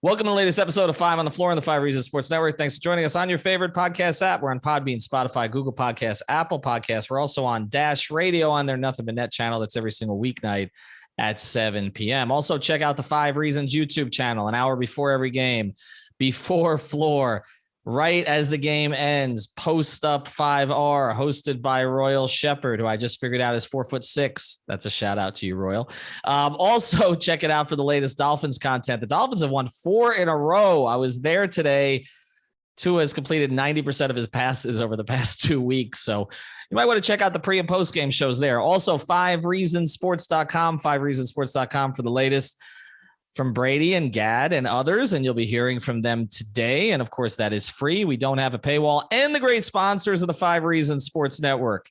Welcome to the latest episode of 5 on the Floor on the 5 Reasons Sports Network. Thanks for joining us on your favorite podcast app. We're on Podbean, Spotify, Google Podcasts, Apple Podcasts. We're also on Dash Radio on their Nothing But Net channel. That's every single weeknight at 7 p.m. Also, check out the 5 Reasons YouTube channel, an hour before every game, before Floor, right as the game ends. Post Up 5R, hosted by Royal Shepherd, who I just figured out is 4'6". That's a shout out to you, Royal. Also, check it out for the latest Dolphins content. The Dolphins have won 4 in a row. I was there today. Tua has completed 90% of his passes over the past 2 weeks. So you might want to check out the pre and post game shows there. Also, 5reasonsports.com, 5reasonsports.com for the latest from Brady and Gad and others, and you'll be hearing from them today. And of course, that is free. We don't have a paywall. And the great sponsors of the 5 Reasons Sports Network.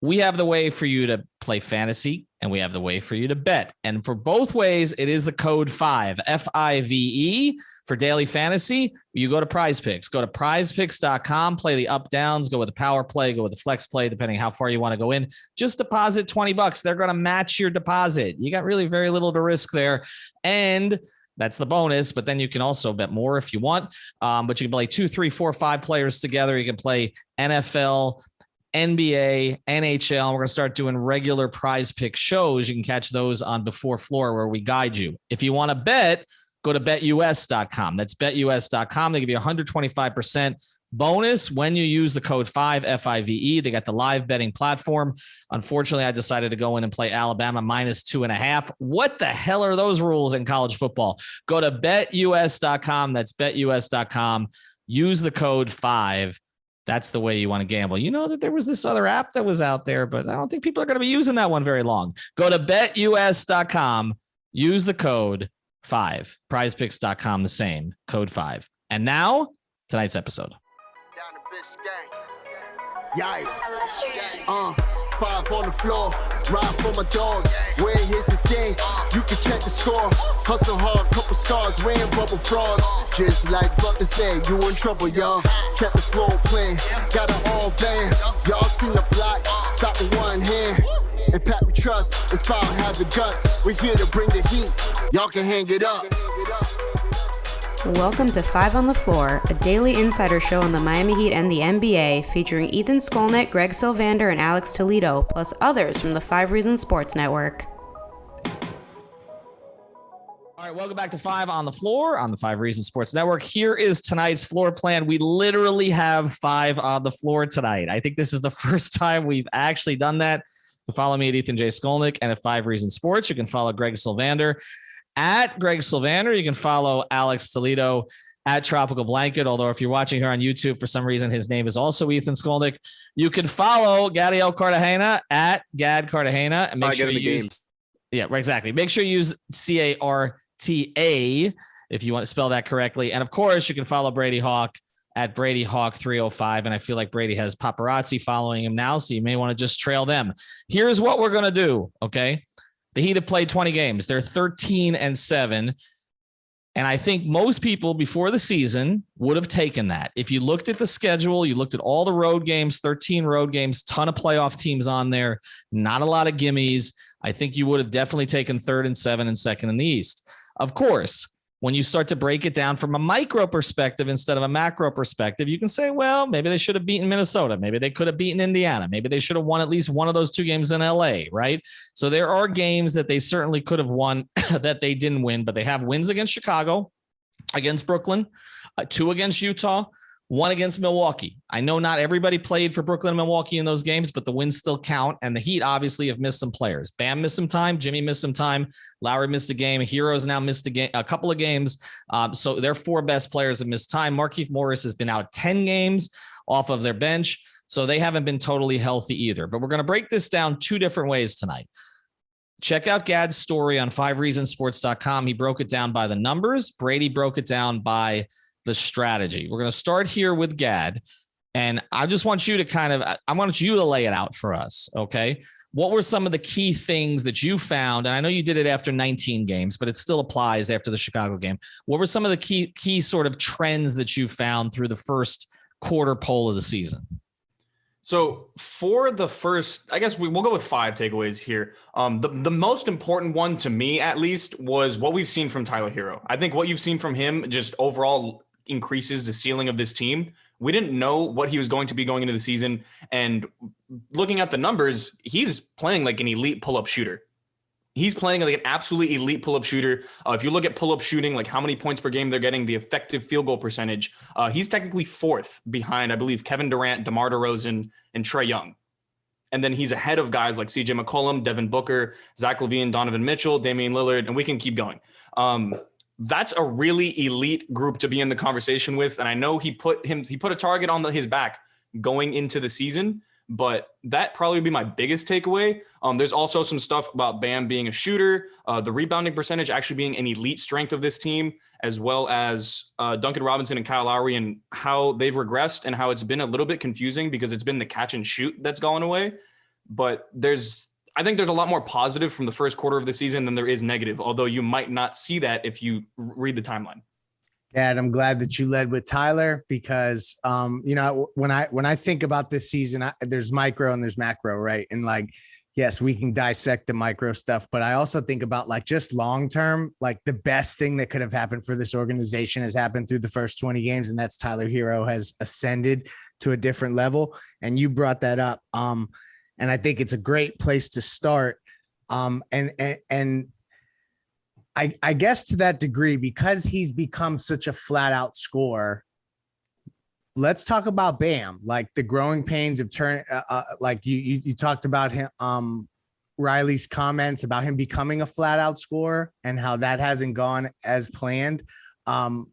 We have the way for you to play fantasy, and we have the way for you to bet. And for both ways, it is the code 5, F-I-V-E, for daily fantasy. You go to Prize Picks. Go to prizepicks.com, play the up downs, go with the power play, go with the flex play, depending how far you want to go in. Just deposit $20. They're going to match your deposit. You got really very little to risk there. And that's the bonus, but then you can also bet more if you want. But you can play 2, 3, 4, 5 players together. You can play NFL, NBA, NHL. We're going to start doing regular Prize Pick shows. You can catch those on Before Floor where we guide you. If you want to bet, go to betus.com. That's betus.com. They give you 125% bonus when you use the code 5, F-I-V-E. They got the live betting platform. Unfortunately, I decided to go in and play Alabama -2.5. What the hell are those rules in college football? Go to betus.com. That's betus.com. Use the code 5. That's the way you want to gamble. You know that there was this other app that was out there, but I don't think people are going to be using that one very long. Go to betus.com, use the code 5. Prizepicks.com, the same, code 5. And now, tonight's episode. Down the Biscayne. Yeah. 5 on the floor, ride for my dogs. Where here's the thing, you can check the score. Hustle hard, couple scars, wearing bubble frogs. Just like Butler said, you in trouble, y'all. Kept the floor playing, got it all banned. Y'all seen the block, stop with one hand. And Pat we trust, it's power, have the guts. We're here to bring the heat, y'all can hang it up. Welcome to 5 on the Floor, a daily insider show on the Miami Heat and the NBA, featuring Ethan Skolnick, Greg Sylvander, and Alex Toledo, plus others from the 5 Reasons Sports Network. All right, welcome back to 5 on the Floor on the 5 Reasons Sports Network. Here is tonight's floor plan. We literally have 5 on the floor tonight. I think this is the first time we've actually done that. You can follow me at Ethan J. Skolnick and at 5 Reasons Sports. You can follow Greg Sylvander at Greg Sylvander. You can follow Alex Toledo at Tropical Blanket. Although if you're watching here on YouTube, for some reason, his name is also Ethan Skolnick. You can follow Gadiel Cartagena at Gad Cartagena. And make sure you use, yeah, exactly. Make sure you use CARTA if you want to spell that correctly. And of course, you can follow Brady Hawk at Brady Hawk 305. And I feel like Brady has paparazzi following him now, so you may want to just trail them. Here's what we're going to do. Okay. The Heat have played 20 games. They're 13-7. And I think most people before the season would have taken that. If you looked at the schedule, you looked at all the road games, 13 road games, ton of playoff teams on there, not a lot of gimmies. I think you would have definitely taken 3rd and 7 and 2nd in the East. Of course, when you start to break it down from a micro perspective instead of a macro perspective, you can say, well, maybe they should have beaten Minnesota. Maybe they could have beaten Indiana. Maybe they should have won at least one of those 2 games in LA, right? So there are games that they certainly could have won that they didn't win, but they have wins against Chicago, against Brooklyn, 2 against Utah, 1 against Milwaukee. I know not everybody played for Brooklyn and Milwaukee in those games, but the wins still count. And the Heat obviously have missed some players. Bam missed some time. Jimmy missed some time. Lowry missed a game. Herro's now missed a couple of games. So their 4 best players have missed time. Markieff Morris has been out 10 games off of their bench. So they haven't been totally healthy either. But we're going to break this down 2 different ways tonight. Check out Gad's story on 5reasonsports.com. He broke it down by the numbers. Brady broke it down by the strategy. We're going to start here with Gad. And I just want you to I want you to lay it out for us. Okay. What were some of the key things that you found? And I know you did it after 19 games, but it still applies after the Chicago game. What were some of the key sort of trends that you found through the first quarter poll of the season? So for the first, I guess we'll go with 5 takeaways here. The most important one to me, at least, was what we've seen from Tyler Herro. I think what you've seen from him just overall increases the ceiling of this team. We didn't know what he was going to be going into the season. And looking at the numbers, he's playing like an elite pull-up shooter. He's playing like an absolutely elite pull-up shooter. If you look at pull-up shooting, like how many points per game they're getting, the effective field goal percentage, he's technically 4th behind, I believe, Kevin Durant, DeMar DeRozan, and Trae Young. And then he's ahead of guys like CJ McCollum, Devin Booker, Zach LaVine, Donovan Mitchell, Damian Lillard, and we can keep going. That's a really elite group to be in the conversation with. And I know he put a target on his back going into the season, but that probably would be my biggest takeaway. There's also some stuff about Bam being a shooter, the rebounding percentage actually being an elite strength of this team, as well as Duncan Robinson and Kyle Lowry and how they've regressed and how it's been a little bit confusing because it's been the catch and shoot that's gone away. But I think there's a lot more positive from the first quarter of the season than there is negative, although you might not see that if you read the timeline. Yeah, and I'm glad that you led with Tyler because, when I think about this season, there's micro and there's macro, right? And like, yes, we can dissect the micro stuff, but I also think about like just long-term, like the best thing that could have happened for this organization has happened through the first 20 games. And that's Tyler Herro has ascended to a different level. And you brought that up. And I think it's a great place to start. And I guess to that degree, because he's become such a flat out scorer, let's talk about Bam, like the growing pains of turn. Like you talked about him, Riley's comments about him becoming a flat out scorer and how that hasn't gone as planned. I'm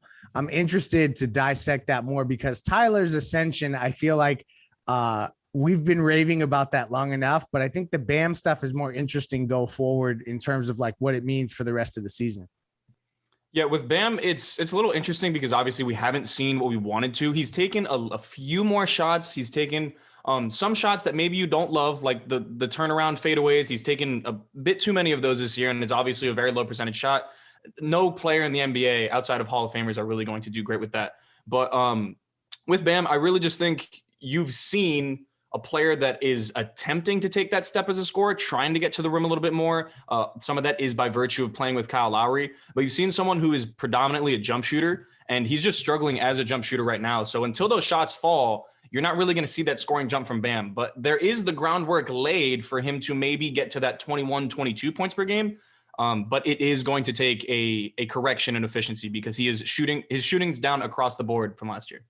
interested to dissect that more because Tyler's ascension, I feel like, we've been raving about that long enough, but I think the Bam stuff is more interesting go forward in terms of like what it means for the rest of the season. Yeah, with Bam, it's a little interesting because obviously we haven't seen what we wanted to. He's taken a few more shots. He's taken some shots that maybe you don't love, like the turnaround fadeaways. He's taken a bit too many of those this year, and it's obviously a very low percentage shot. No player in the NBA outside of Hall of Famers are really going to do great with that. But with Bam, I really just think you've seen a player that is attempting to take that step as a scorer, trying to get to the rim a little bit more. Some of that is by virtue of playing with Kyle Lowry, but you've seen someone who is predominantly a jump shooter, and he's just struggling as a jump shooter right now. So until those shots fall, you're not really going to see that scoring jump from Bam, but there is the groundwork laid for him to maybe get to that 21, 22 points per game. But it is going to take a correction in efficiency because his shooting's down across the board from last year.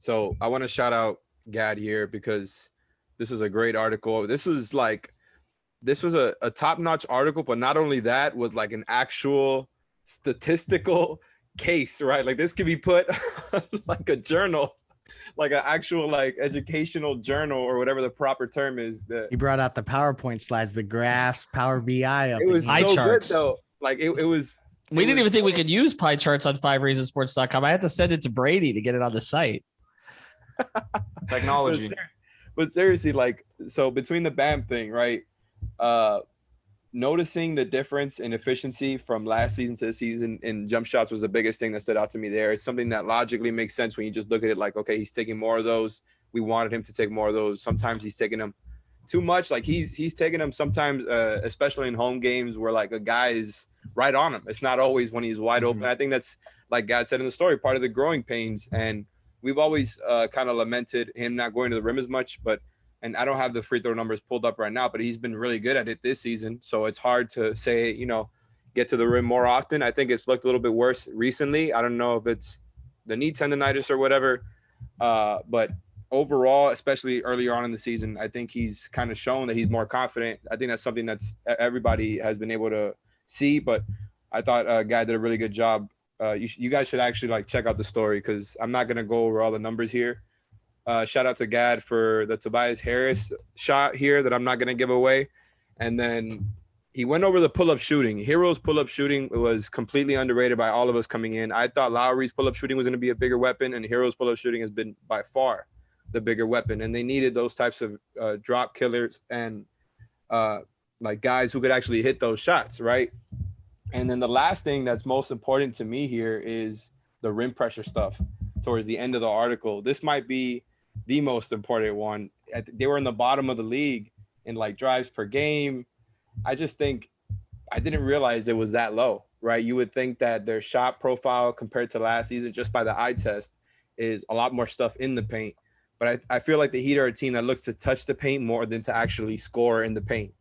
So I want to shout out Gad here because this is a great article. This was a top-notch article, but not only that, was like an actual statistical case, right? Like this could be put like a journal, like an actual like educational journal or whatever the proper term is. He brought out the PowerPoint slides, the graphs, Power BI. It was pie so charts. good though. Like it was. We didn't even think we could use pie charts on 5reasonsports.com. I had to send it to Brady to get it on the site. Technology. But seriously, like, so between the Bam thing, right? Noticing the difference in efficiency from last season to this season in jump shots was the biggest thing that stood out to me there. It's something that logically makes sense when you just look at it like, okay, he's taking more of those. We wanted him to take more of those. Sometimes he's taking them too much. Like he's taking them sometimes, especially in home games where like a guy is right on him. It's not always when he's wide open. I think that's, like Gad said in the story, part of the growing pains. And we've always kind of lamented him not going to the rim as much, and I don't have the free throw numbers pulled up right now, but he's been really good at it this season. So it's hard to say, get to the rim more often. I think it's looked a little bit worse recently. I don't know if it's the knee tendonitis or whatever, but overall, especially earlier on in the season, I think he's kind of shown that he's more confident. I think that's something that's everybody has been able to see, but I thought Guy did a really good job. You guys should actually like check out the story because I'm not going to go over all the numbers here. Shout out to Gad for the Tobias Harris shot here that I'm not going to give away. And then he went over the pull-up shooting. Herro's pull-up shooting was completely underrated by all of us coming in. I thought Lowry's pull-up shooting was going to be a bigger weapon, and Herro's pull-up shooting has been by far the bigger weapon. And they needed those types of drop killers and like guys who could actually hit those shots, right? And then the last thing that's most important to me here is the rim pressure stuff towards the end of the article. This might be the most important one. they were in the bottom of the league in like drives per game. I just think I didn't realize it was that low, right? You would think that their shot profile compared to last season, just by the eye test, is a lot more stuff in the paint. But I feel like the Heat are a team that looks to touch the paint more than to actually score in the paint.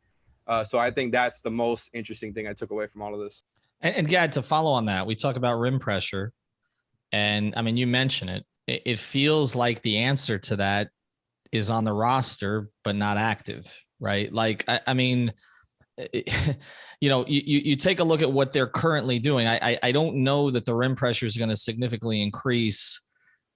So I think that's the most interesting thing I took away from all of this. And Gad, to follow on that, we talk about rim pressure. And I mean, you mention it. It feels like the answer to that is on the roster, but not active, right? Like, I mean, you take a look at what they're currently doing. I don't know that the rim pressure is going to significantly increase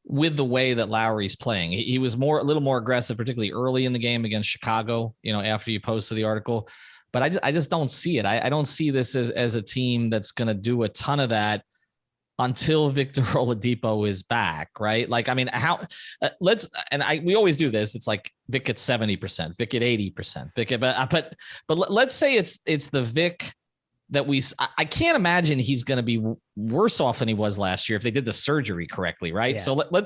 with the way that Lowry's playing. He was a little more aggressive, particularly early in the game against Chicago, after you posted the article, but I just don't see it. I don't see this as a team that's going to do a ton of that until Victor Oladipo is back, right? Like, I mean, we always do this. It's like Vic at 70%, Vic at 80%, Vic but let's say it's the Vic that I can't imagine he's going to be worse off than he was last year if they did the surgery correctly, right? Yeah.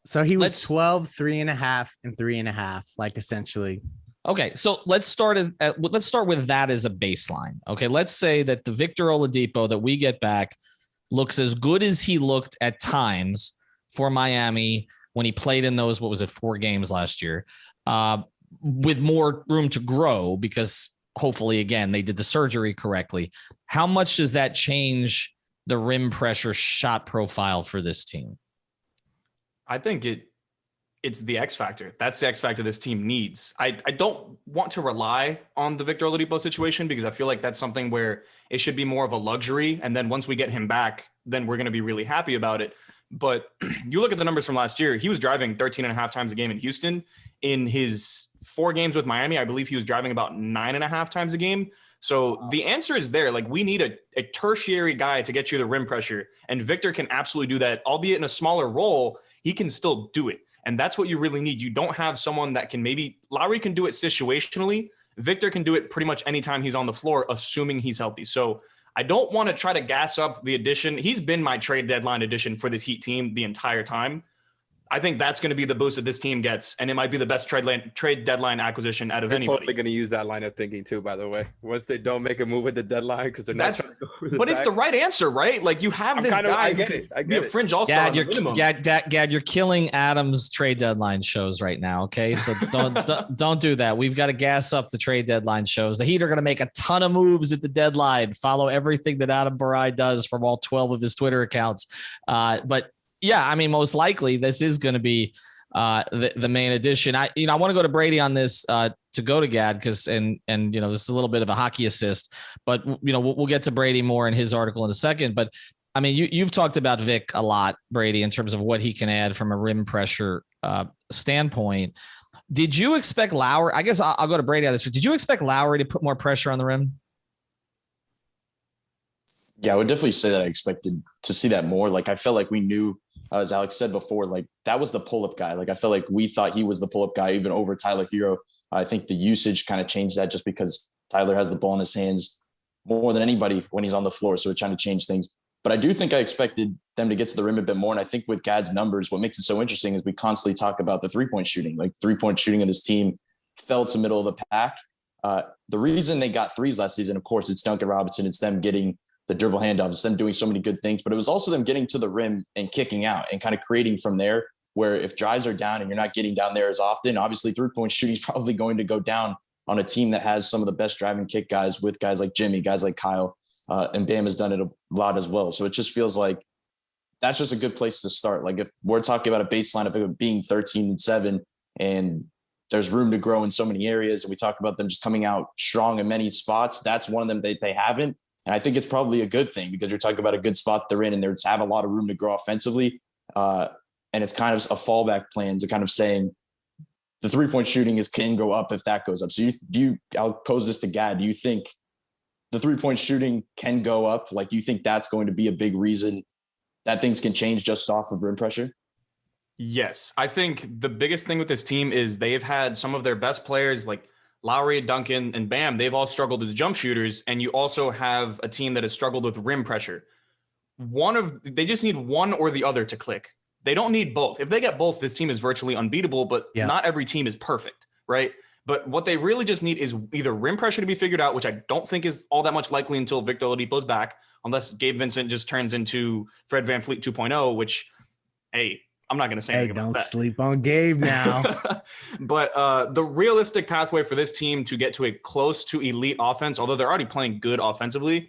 So he was 12, 3.5, and 3.5, like essentially. Okay, so let's start with that as a baseline. Okay, let's say that the Victor Oladipo that we get back looks as good as he looked at times for Miami when he played in those, 4 games last year, with more room to grow because hopefully, again, they did the surgery correctly. How much does that change the rim pressure shot profile for this team? I think it's the X factor. That's the X factor this team needs. I don't want to rely on the Victor Oladipo situation because I feel like that's something where it should be more of a luxury. And then once we get him back, then we're going to be really happy about it. But you look at the numbers from last year, he was driving 13.5 times a game in Houston. In his 4 games with Miami, I believe he was driving about 9.5 times a game. So the answer is there. Like, we need a tertiary guy to get you the rim pressure. And Victor can absolutely do that, albeit in a smaller role. He can still do it. And that's what you really need. You don't have someone that can Lowry can do it situationally. Victor can do it pretty much anytime he's on the floor, assuming he's healthy. So I don't want to try to gas up the addition. He's been my trade deadline addition for this Heat team the entire time. I think that's going to be the boost that this team gets, and it might be the best trade deadline acquisition out of anybody. Totally going to use that line of thinking too, by the way. Once they don't make a move at the deadline because they're not trying to go with but it's the right answer, right? Like, you have this guy. I get it. Be a fringe all-star. Gad, you're killing Adam's trade deadline shows right now. Okay, so don't do that. We've got to gas up the trade deadline shows. The Heat are going to make a ton of moves at the deadline. Follow everything that Adam Barai does from all 12 of his Twitter accounts. But yeah, I mean, most likely this is going to be the main addition. I want to go to Brady on this to go to Gad because this is a little bit of a hockey assist, but we'll get to Brady more in his article in a second. But I mean, you've talked about Vic a lot, Brady, in terms of what he can add from a rim pressure standpoint. Did you expect Lowry? I guess I'll go to Brady on this. Did you expect Lowry to put more pressure on the rim? Yeah, I would definitely say that I expected to see that more. Like, I felt like we knew, as Alex said before, like that was the pull-up guy. Like, I felt like we thought he was the pull-up guy even over Tyler Herro. I think the usage kind of changed that just because Tyler has the ball in his hands more than anybody when he's on the floor. So we're trying to change things. But I do think I expected them to get to the rim a bit more. And I think with Gad's numbers, what makes it so interesting is we constantly talk about the three-point shooting. Like, three-point shooting of this team fell to middle of the pack. The reason they got threes last season, of course, it's Duncan Robinson. It's them getting the dribble handoff. It's them doing so many good things, but it was also them getting to the rim and kicking out and kind of creating from there, where if drives are down and you're not getting down there as often, obviously three-point shooting is probably going to go down on a team that has some of the best drive and kick guys with guys like Jimmy, guys like Kyle, and Bam has done it a lot as well. So it just feels like that's just a good place to start. Like, if we're talking about a baseline of it being 13-7 and there's room to grow in so many areas, and we talk about them just coming out strong in many spots, that's one of them they haven't. And I think it's probably a good thing because you're talking about a good spot they're in and they have a lot of room to grow offensively. And it's kind of a fallback plan to kind of saying the three-point shooting can go up if that goes up. So I'll pose this to Gad. Do you think the three-point shooting can go up? Like, do you think that's going to be a big reason that things can change just off of rim pressure? Yes. I think the biggest thing with this team is they've had some of their best players like Lowry, Duncan, and Bam. They've all struggled as jump shooters, and you also have a team that has struggled with rim pressure. They just need one or the other to click. They don't need both. If they get both, this team is virtually unbeatable, but not every team is perfect. right? But what they really just need is either rim pressure to be figured out, which I don't think is all that much likely until Victor Oladipo's back, unless Gabe Vincent just turns into Fred VanVleet 2.0, which, hey, I'm not going to say anything about that. Don't sleep on Gabe now. But the realistic pathway for this team to get to a close to elite offense, although they're already playing good offensively,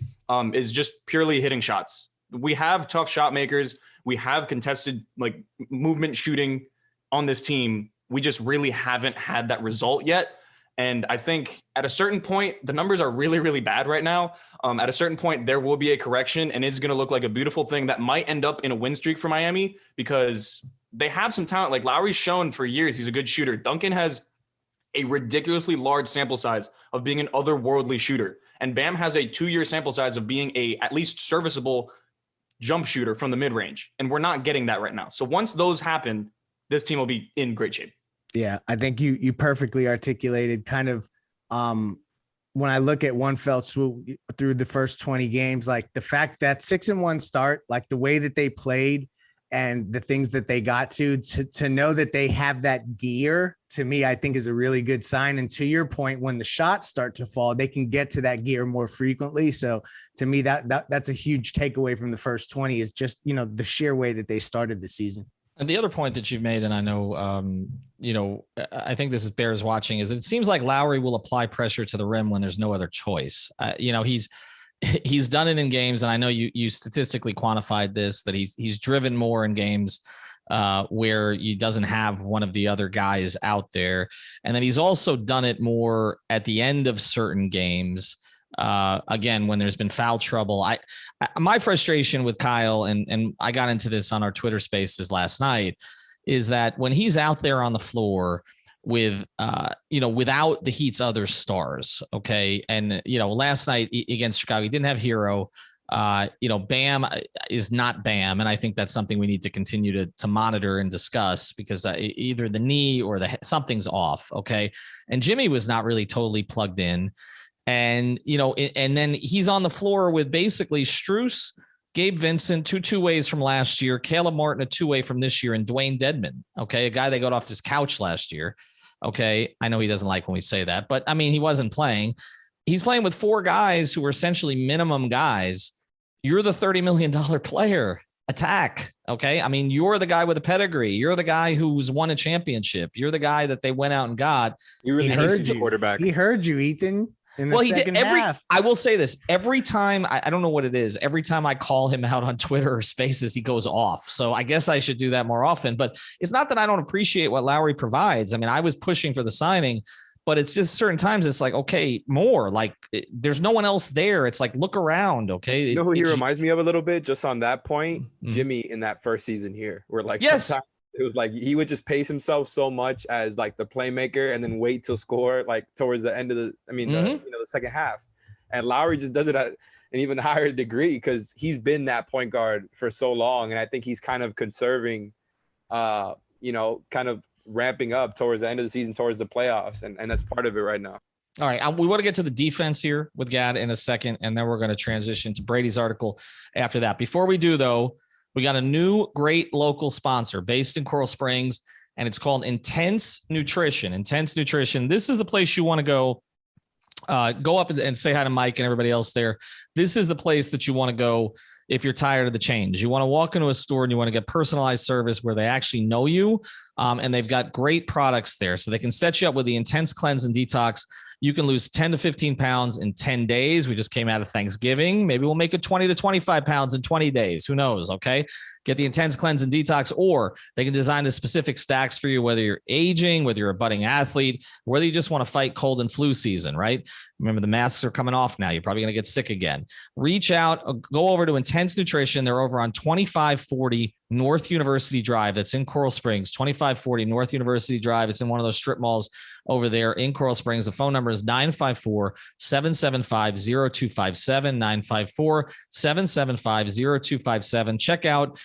is just purely hitting shots. We have tough shot makers. We have contested like movement shooting on this team. We just really haven't had that result yet. And I think at a certain point, the numbers are really, really bad right now. At a certain point, there will be a correction, and it's going to look like a beautiful thing that might end up in a win streak for Miami because they have some talent. Like Lowry's shown for years he's a good shooter. Duncan has a ridiculously large sample size of being an otherworldly shooter. And Bam has a 2-year sample size of being a at least serviceable jump shooter from the mid-range. And we're not getting that right now. So once those happen, this team will be in great shape. Yeah, I think you perfectly articulated kind of when I look at one fell swoop through the first 20 games, like the fact that 6-1 start, like the way that they played and the things that they got to know that they have that gear, to me, I think is a really good sign. And to your point, when the shots start to fall, they can get to that gear more frequently. So to me, that's a huge takeaway from the first 20 is just, the sheer way that they started the season. And the other point that you've made, and I know, I think this is bears watching, is it seems like Lowry will apply pressure to the rim when there's no other choice. He's done it in games, and I know you statistically quantified this, that he's driven more in games where he doesn't have one of the other guys out there. And then he's also done it more at the end of certain games. Again, when there's been foul trouble, my frustration with Kyle, and I got into this on our Twitter spaces last night, is that when he's out there on the floor with, without the Heat's other stars. Okay. And, last night against Chicago, he didn't have Herro. Bam is not Bam. And I think that's something we need to continue to monitor and discuss because either the knee or something's off. Okay. And Jimmy was not really totally plugged in. And, and then he's on the floor with basically Strus, Gabe Vincent, two ways from last year, Caleb Martin, a 2-way from this year, and Dwayne Dedmon. Okay. A guy that got off his couch last year. Okay. I know he doesn't like when we say that, but I mean, he wasn't playing. He's playing with 4 guys who are essentially minimum guys. You're the $30 million player. Attack. Okay. I mean, you're the guy with a pedigree. You're the guy who's won a championship. You're the guy that they went out and got. You really heard you. Quarterback. He heard you, Ethan. Well, he did I will say this every time. I don't know what it is. Every time I call him out on Twitter or Spaces, he goes off. So I guess I should do that more often. But it's not that I don't appreciate what Lowry provides. I mean, I was pushing for the signing, but it's just certain times it's like, okay, more like there's no one else there. It's like, look around. Okay. You know who he reminds me of a little bit just on that point? Mm-hmm. Jimmy in that first season here, where like, yes. It was like he would just pace himself so much as like the playmaker and then wait till score like towards the end of the second half. And Lowry just does it at an even higher degree because he's been that point guard for so long. And I think he's kind of conserving, kind of ramping up towards the end of the season, towards the playoffs. And that's part of it right now. All right. We want to get to the defense here with Gad in a second, and then we're going to transition to Brady's article after that. Before we do, though, we got a new great local sponsor based in Coral Springs, and it's called Intense Nutrition. Intense Nutrition. This is the place you want to go. Go up and say hi to Mike and everybody else there. This is the place that you want to go if you're tired of the change. You want to walk into a store and you want to get personalized service where they actually know you, and they've got great products there. So they can set you up with the Intense Cleanse and Detox. You can lose 10 to 15 pounds in 10 days. We just came out of Thanksgiving. Maybe we'll make it 20 to 25 pounds in 20 days. Who knows? Okay. Get the Intense Cleanse and Detox, or they can design the specific stacks for you, whether you're aging, whether you're a budding athlete, whether you just want to fight cold and flu season, right? Remember, the masks are coming off now. You're probably going to get sick again. Reach out, go over to Intense Nutrition. They're over on 2540 North University Drive. That's in Coral Springs, 2540 North University Drive. It's in one of those strip malls over there in Coral Springs. The phone number is 954-775-0257, 954-775-0257. Check out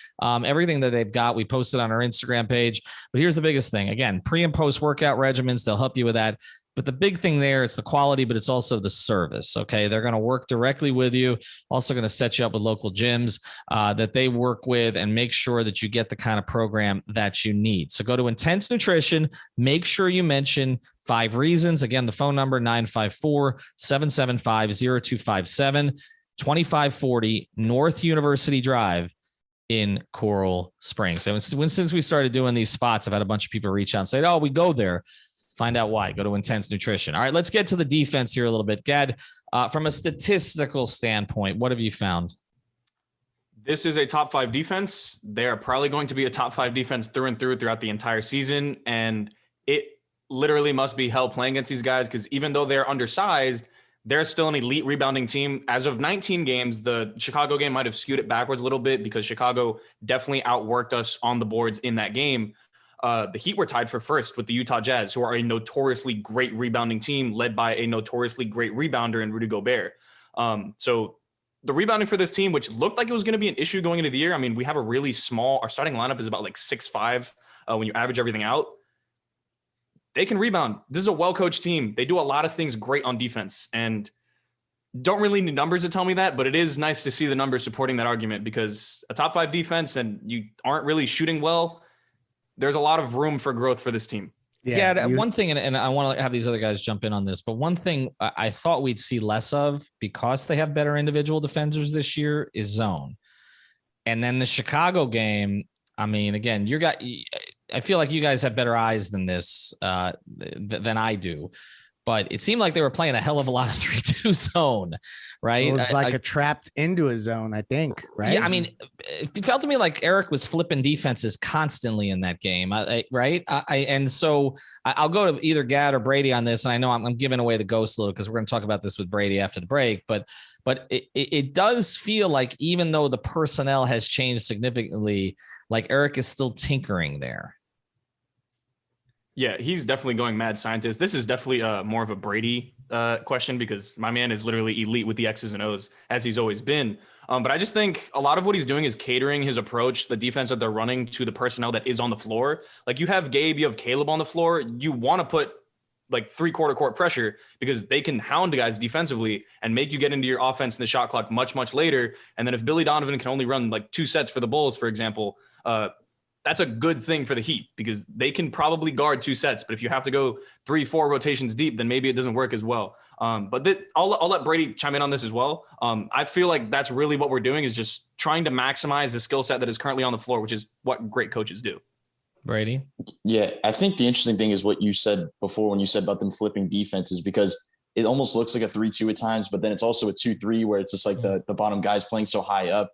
everything that they've got. We posted on our Instagram page. But here's the biggest thing. Again, pre and post workout regimens. They'll help you with that. But the big thing there, it's the quality, but it's also the service. Okay. They're going to work directly with you. Also going to set you up with local gyms that they work with and make sure that you get the kind of program that you need. So go to Intense Nutrition. Make sure you mention 5 Reasons. Again, the phone number 954-775-0257, 2540 North University Drive in Coral Springs. So since we started doing these spots, I've had a bunch of people reach out and say, oh, we go there. Find out why. Go to Intense Nutrition. All right, let's get to the defense here a little bit. Gad, from a statistical standpoint, what have you found? This is a top 5 defense. They are probably going to be a top 5 defense through and through throughout the entire season. And it literally must be hell playing against these guys because even though they're undersized, they're still an elite rebounding team. As of 19 games, the Chicago game might have skewed it backwards a little bit because Chicago definitely outworked us on the boards in that game. The Heat were tied for first with the Utah Jazz, who are a notoriously great rebounding team led by a notoriously great rebounder in Rudy Gobert. So the rebounding for this team, which looked like it was going to be an issue going into the year. I mean, we have a really small, our starting lineup is about like 6'5" when you average everything out. They can rebound. This is a well-coached team. They do a lot of things great on defense and don't really need numbers to tell me that, but it is nice to see the numbers supporting that argument because a top 5 defense and you aren't really shooting well, there's a lot of room for growth for this team. Yeah. One thing, and I want to have these other guys jump in on this, but one thing I thought we'd see less of because they have better individual defenders this year is zone. And then the Chicago game, I mean, again, I feel like you guys have better eyes than this than I do. But it seemed like they were playing a hell of a lot of 3-2 zone, right? It was like a trapped into a zone, I think, right? Yeah, I mean, it felt to me like Eric was flipping defenses constantly in that game, right? And so I'll go to either Gad or Brady on this, and I know I'm giving away the ghost a little because we're going to talk about this with Brady after the break, but it does feel like even though the personnel has changed significantly, like Eric is still tinkering there. Yeah, he's definitely going mad scientist. This is definitely more of a Brady question because my man is literally elite with the X's and O's as he's always been. But I just think a lot of what he's doing is catering his approach, the defense that they're running to the personnel that is on the floor. Like you have Gabe, you have Caleb on the floor. You want to put like 3/4 court pressure because they can hound guys defensively and make you get into your offense in the shot clock much, much later. And then if Billy Donovan can only run like 2 sets for the Bulls, for example, that's a good thing for the Heat because they can probably guard 2 sets. But if you have to go 3-4 rotations deep, then maybe it doesn't work as well. But I'll let Brady chime in on this as well. I feel like that's really what we're doing is just trying to maximize the skill set that is currently on the floor, which is what great coaches do. Brady? Yeah, I think the interesting thing is what you said before when you said about them flipping defenses because it almost looks like a 3-2 at times, but then it's also a 2-3 where it's just like the bottom guys playing so high up.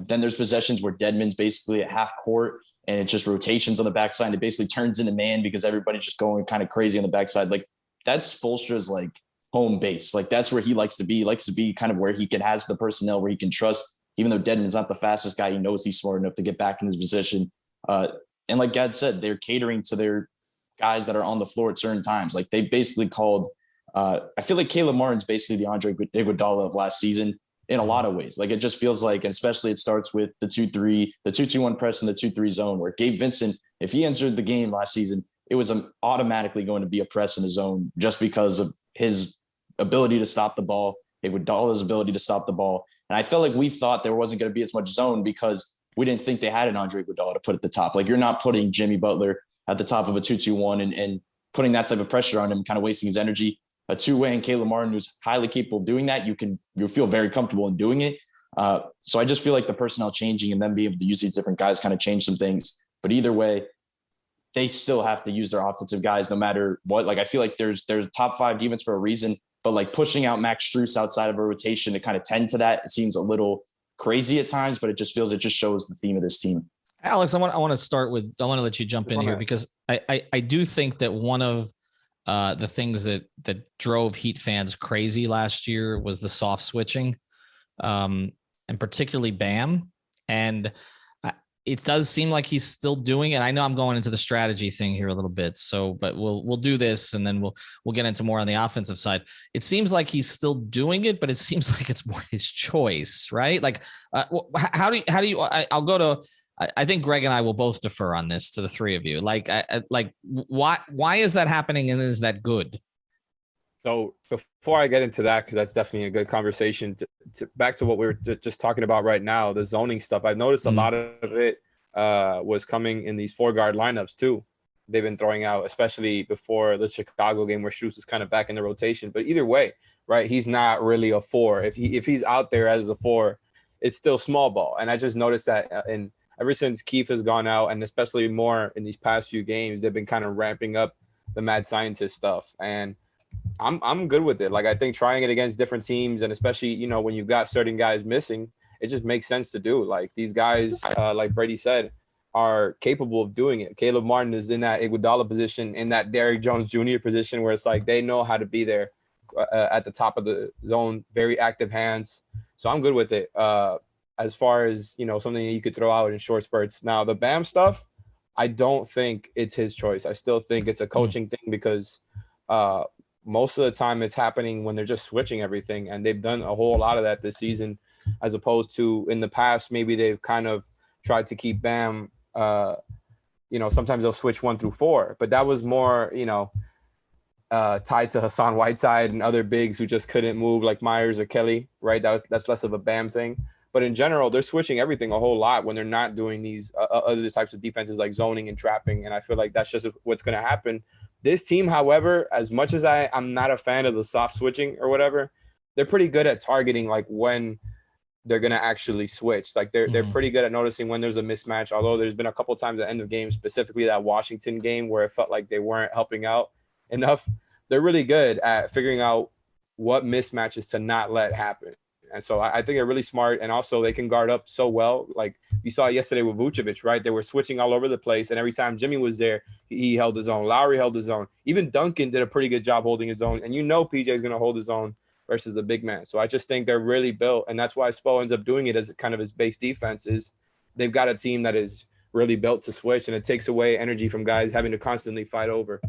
Then there's possessions where Dedmon's basically at half court and it's just rotations on the backside. And it basically turns into man because everybody's just going kind of crazy on the backside. Like that's Spoelstra's like home base. Like that's where he likes to be. He likes to be kind of where he has the personnel where he can trust, even though Dedmon's not the fastest guy, he knows he's smart enough to get back in his position. And like Gad said, they're catering to their guys that are on the floor at certain times. Like they basically called, I feel like Caleb Martin's basically the Andre Iguodala of last season in a lot of ways. Like it just feels like, and especially it starts with the 2-3, the 2-2-1 press and the 2-3 zone where Gabe Vincent, if he entered the game last season, it was automatically going to be a press in the zone just because of his ability to stop the ball, Iguodala's ability to stop the ball. And I felt like we thought there wasn't going to be as much zone because we didn't think they had an Andre Iguodala to put at the top. Like you're not putting Jimmy Butler at the top of a 2-2-1 and putting that type of pressure on him, kind of wasting his energy. A two-way and Caleb Martin, who's highly capable of doing that, you'll feel very comfortable in doing it. So I just feel like the personnel changing and then being able to use these different guys kind of change some things. But either way, they still have to use their offensive guys no matter what. Like I feel like there's top 5 defense for a reason, but like pushing out Max Strus outside of a rotation to kind of tend to that, it seems a little crazy at times, but it just shows the theme of this team. Alex, I want to let you jump in here because I do think that one of the things that drove Heat fans crazy last year was the soft switching, and particularly Bam. And it does seem like he's still doing it. I know I'm going into the strategy thing here a little bit, but we'll do this and then we'll get into more on the offensive side. It seems like he's still doing it, but it seems like it's more his choice, right? Like, how do you? I'll go to. I think Greg and I will both defer on this to the three of you. Like why is that happening and is that good? So before I get into that, because that's definitely a good conversation, back to what we were just talking about right now, the zoning stuff. I've noticed a lot of it was coming in these 4-guard lineups too. They've been throwing out, especially before the Chicago game where Strus is kind of back in the rotation. But either way, right, he's not really a 4. If he's out there as a 4, it's still small ball. And I just noticed that and ever since Keith has gone out, and especially more in these past few games, they've been kind of ramping up the mad scientist stuff. And I'm good with it. Like, I think trying it against different teams, and especially, you know, when you've got certain guys missing, it just makes sense to do. Like, these guys, like Brady said, are capable of doing it. Caleb Martin is in that Iguodala position, in that Derrick Jones Jr. position, where it's like they know how to be there at the top of the zone, very active hands. So I'm good with it. As far as, you know, something that you could throw out in short spurts. Now, the Bam stuff, I don't think it's his choice. I still think it's a coaching thing, because most of the time it's happening when they're just switching everything, and they've done a whole lot of that this season, as opposed to in the past, maybe they've kind of tried to keep Bam, you know, sometimes they'll switch 1 through 4, but that was more, you know, tied to Hassan Whiteside and other bigs who just couldn't move, like Myers or Kelly, right? That's less of a Bam thing. But in general, they're switching everything a whole lot when they're not doing these other types of defenses like zoning and trapping. And I feel like that's just what's going to happen. This team, however, as much as I'm not a fan of the soft switching or whatever, they're pretty good at targeting like when they're going to actually switch. Like they're pretty good at noticing when there's a mismatch, although there's been a couple of times at the end of games, specifically that Washington game, where it felt like they weren't helping out enough. They're really good at figuring out what mismatches to not let happen. And so I think they're really smart, and also they can guard up so well. Like we saw yesterday with Vucevic, right? They were switching all over the place, and every time Jimmy was there, he held his own. Lowry held his own. Even Duncan did a pretty good job holding his own. And you know PJ is going to hold his own versus the big man. So I just think they're really built, and that's why Spo ends up doing it as kind of his base defense. Is they've got a team that is really built to switch, and it takes away energy from guys having to constantly fight over.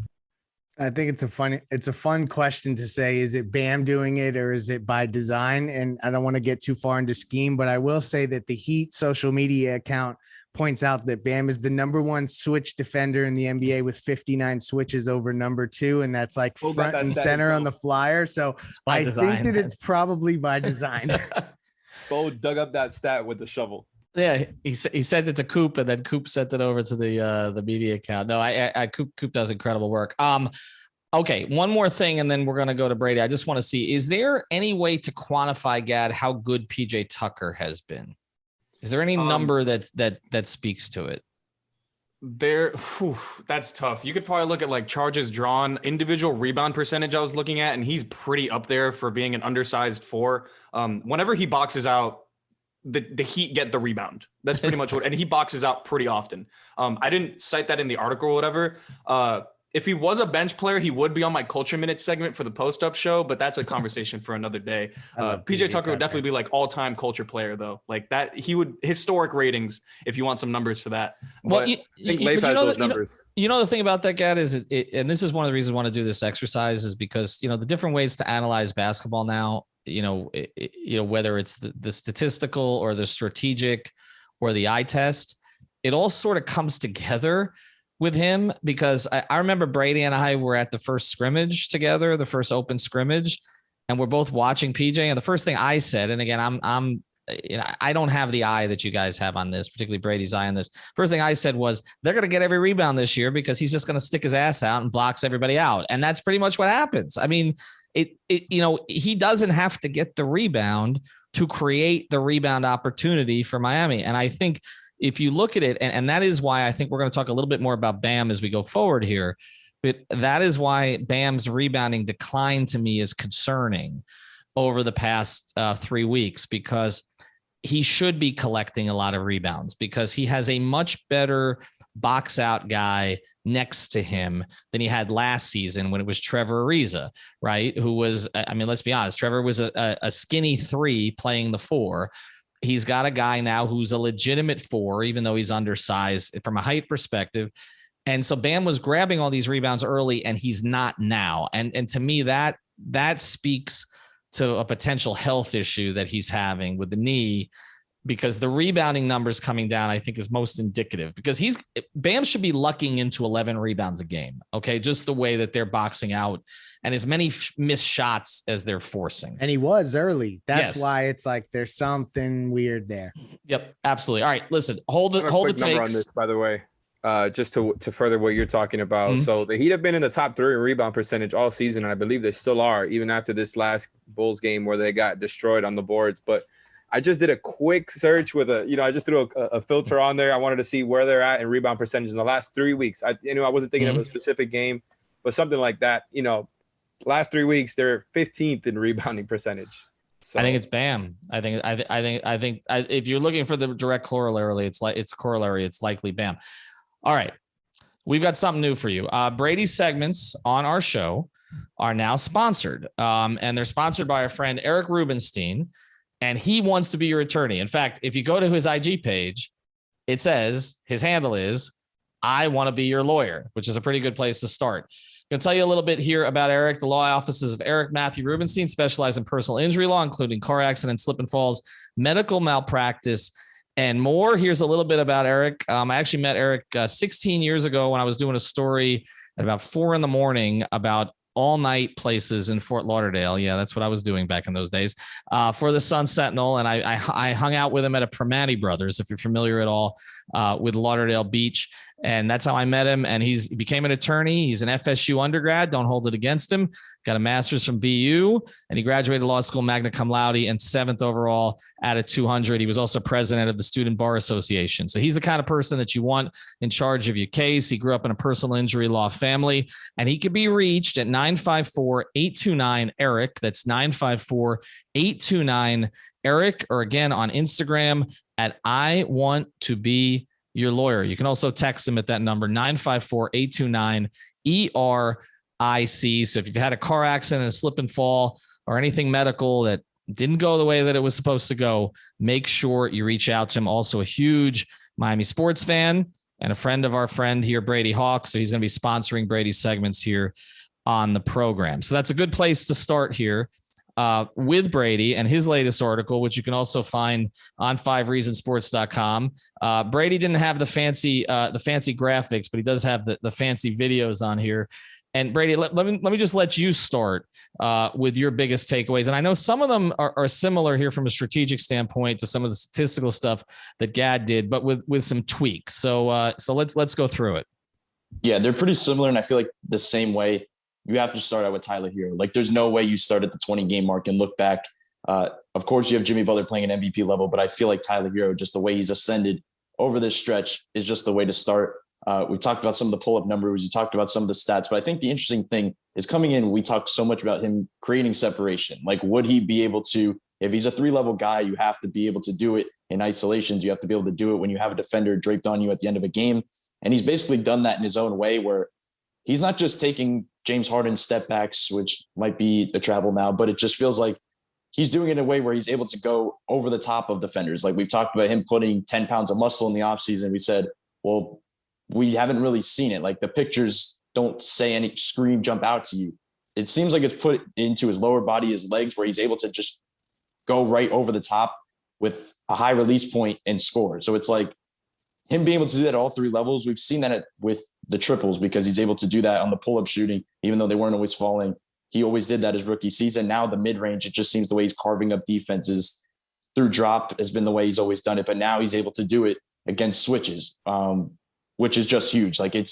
I think it's a fun question to say, is it Bam doing it or is it by design? And I don't want to get too far into scheme, but I will say that the Heat social media account points out that Bam is the #1 switch defender in the NBA with 59 switches over #2. And that's like front and center on the flyer. So I think that it's probably by design. Bo dug up that stat with the shovel. Yeah, he sent it to Coop, and then Coop sent it over to the media account. No, Coop does incredible work. Okay, one more thing, and then we're gonna go to Brady. I just want to see, is there any way to quantify, Gad, how good PJ Tucker has been? Is there any number that speaks to it? That's tough. You could probably look at like charges drawn, individual rebound percentage I was looking at, and he's pretty up there for being an undersized 4. Whenever he boxes out, the Heat get the rebound. That's pretty much what, and he boxes out pretty often. I didn't cite that in the article or whatever. If he was a bench player, he would be on my Culture Minutes segment for the post-up show, but that's a conversation for another day. PJ Tucker would definitely be like all-time culture player, though. Like that, he would historic ratings if you want some numbers for that. Well, you know the thing about that, Gad, is and this is one of the reasons I want to do this exercise, is because the different ways to analyze basketball now. Whether it's the statistical or the strategic or the eye test, it all sort of comes together with him, because I remember Brady and I were at the first scrimmage together, the first open scrimmage, and we're both watching PJ. And the first thing I said, and again, I don't have the eye that you guys have on this, particularly Brady's eye on this. First thing I said was, they're going to get every rebound this year because he's just going to stick his ass out and blocks everybody out. And that's pretty much what happens. I mean, he doesn't have to get the rebound to create the rebound opportunity for Miami. And I think if you look at it, and that is why I think we're going to talk a little bit more about Bam as we go forward here, but that is why Bam's rebounding decline to me is concerning over the past 3 weeks, because he should be collecting a lot of rebounds, because he has a much better box out guy next to him than he had last season when it was Trevor Ariza, right? Who was, I mean, let's be honest, Trevor was a skinny 3 playing the 4. He's got a guy now who's a legitimate 4, even though he's undersized from a height perspective. And so Bam was grabbing all these rebounds early, and he's not now. And to me, that speaks to a potential health issue that he's having with the knee. because the rebounding numbers coming down, I think, is most indicative, because Bam should be lucking into 11 rebounds a game. Okay. Just the way that they're boxing out and as many missed shots as they're forcing. And he was early. That's why it's like, there's something weird there. Yep. Absolutely. All right. Listen, hold the takes on this, by the way. Just to further what you're talking about. Mm-hmm. So the Heat have been in the top 3 in rebound percentage all season. And I believe they still are, even after this last Bulls game where they got destroyed on the boards. But I just did a quick search with I just threw a filter on there. I wanted to see where they're at in rebound percentage in the last 3 weeks. I wasn't thinking of a specific game, but something like that. Last 3 weeks, they're 15th in rebounding percentage. So I think it's Bam. I think if you're looking for the direct corollary, it's likely Bam. All right. We've got something new for you. Brady's segments on our show are now sponsored. And they're sponsored by our friend Eric Rubenstein. And he wants to be your attorney. In fact, if you go to his IG page, it says his handle is I want to be your lawyer, which is a pretty good place to start. I'm going to tell you a little bit here about Eric. The law offices of Eric Matthew Rubenstein specialize in personal injury law, including car accidents, slip and falls, medical malpractice, and more. Here's a little bit about Eric. I actually met Eric 16 years ago when I was doing a story at about 4 a.m. about all night places in Fort Lauderdale. Yeah, that's what I was doing back in those days for the Sun Sentinel. And I hung out with him at a Primanti Brothers, if you're familiar at all with Lauderdale Beach. And that's how I met him. And he became an attorney. He's an FSU undergrad. Don't hold it against him. Got a master's from BU, and he graduated law school magna cum laude and 7th overall out of 200. He was also president of the Student Bar Association. So he's the kind of person that you want in charge of your case. He grew up in a personal injury law family, and he could be reached at 954-829-ERIC. That's 954-829-ERIC, or again on Instagram at I Want to Be Your Lawyer. You can also text him at that number, 954-829-ERIC. So if you've had a car accident, a slip and fall, or anything medical that didn't go the way that it was supposed to go, make sure you reach out to him. Also a huge Miami sports fan and a friend of our friend here, Brady Hawk. So he's going to be sponsoring Brady's segments here on the program. So that's a good place to start here with Brady and his latest article, which you can also find on 5reasonsports.com. Brady didn't have the fancy graphics, but he does have the fancy videos on here. And Brady, let me just let you start with your biggest takeaways. And I know some of them are similar here from a strategic standpoint to some of the statistical stuff that Gad did, but with some tweaks. So let's go through it. Yeah, they're pretty similar. And I feel like the same way you have to start out with Tyler Herro. Like there's no way you start at the 20 game mark and look back. Of course you have Jimmy Butler playing an MVP level, but I feel like Tyler Herro, just the way he's ascended over this stretch, is just the way to start. We talked about some of the pull-up numbers. You talked about some of the stats, but I think the interesting thing is coming in, we talked so much about him creating separation. Like, would he be able to, if he's a 3-level guy, you have to be able to do it in isolations. You have to be able to do it when you have a defender draped on you at the end of a game. And he's basically done that in his own way, where he's not just taking James Harden step backs, which might be a travel now, but it just feels like he's doing it in a way where he's able to go over the top of defenders. Like we've talked about him putting 10 pounds of muscle in the offseason. We said, well, we haven't really seen it. Like the pictures don't say any jump out to you. It seems like it's put into his lower body, his legs, where he's able to just go right over the top with a high release point and score. So it's like him being able to do that at all 3 levels. We've seen that with the triples, because he's able to do that on the pull-up shooting, even though they weren't always falling. He always did that his rookie season. Now the mid-range, it just seems the way he's carving up defenses through drop has been the way he's always done it. But now he's able to do it against switches, which is just huge. Like it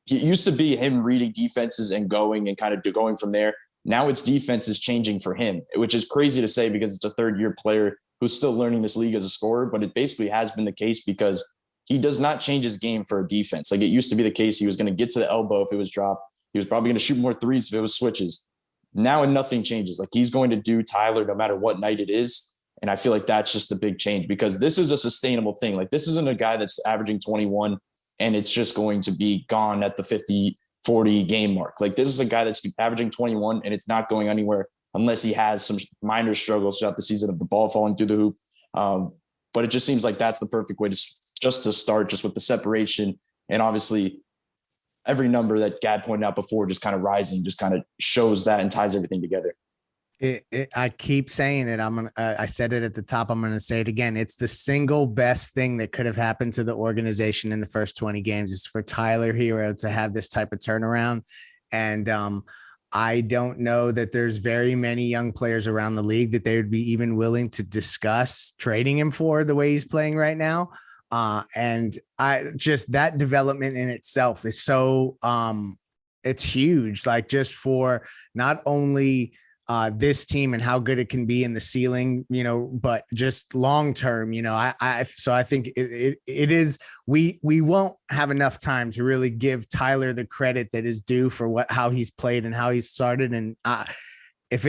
used to be him reading defenses and going and kind of going from there. Now it's defenses changing for him, which is crazy to say because it's a 3rd-year player who's still learning this league as a scorer, but it basically has been the case because he does not change his game for a defense. Like it used to be the case. He was going to get to the elbow if it was dropped. He was probably going to shoot more threes if it was switches. Now nothing changes. Like he's going to do Tyler no matter what night it is. And I feel like that's just the big change, because this is a sustainable thing. Like this isn't a guy that's averaging 21 and it's just going to be gone at the 50-40 game mark. Like this is a guy that's averaging 21 and it's not going anywhere unless he has some minor struggles throughout the season of the ball falling through the hoop. But it just seems like that's the perfect way to start, just with the separation. And obviously every number that Gad pointed out before, just kind of rising, just kind of shows that and ties everything together. I keep saying it. I said it at the top. I'm going to say it again. It's the single best thing that could have happened to the organization in the first 20 games is for Tyler Herro to have this type of turnaround. And I don't know that there's very many young players around the league that they would be even willing to discuss trading him for the way he's playing right now. And I just, that development in itself is so, it's huge. Like just for not only this team and how good it can be in the ceiling, but just long term, so I think it is, we won't have enough time to really give Tyler the credit that is due for how he's played and how he's started. And if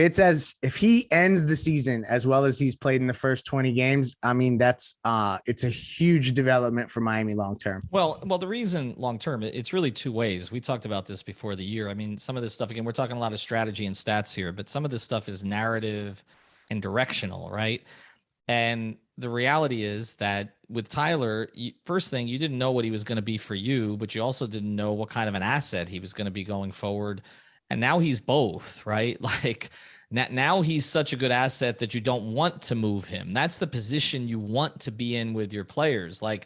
he ends the season as well as he's played in the first 20 games, I mean, it's a huge development for Miami long-term. Well, the reason long-term, it's really two ways. We talked about this before the year. I mean, some of this stuff, again, we're talking a lot of strategy and stats here, but some of this stuff is narrative and directional, right? And the reality is that with Tyler, first thing, you didn't know what he was going to be for you, but you also didn't know what kind of an asset he was going to be going forward. And now he's both, right? Like now he's such a good asset that you don't want to move him. That's the position you want to be in with your players. Like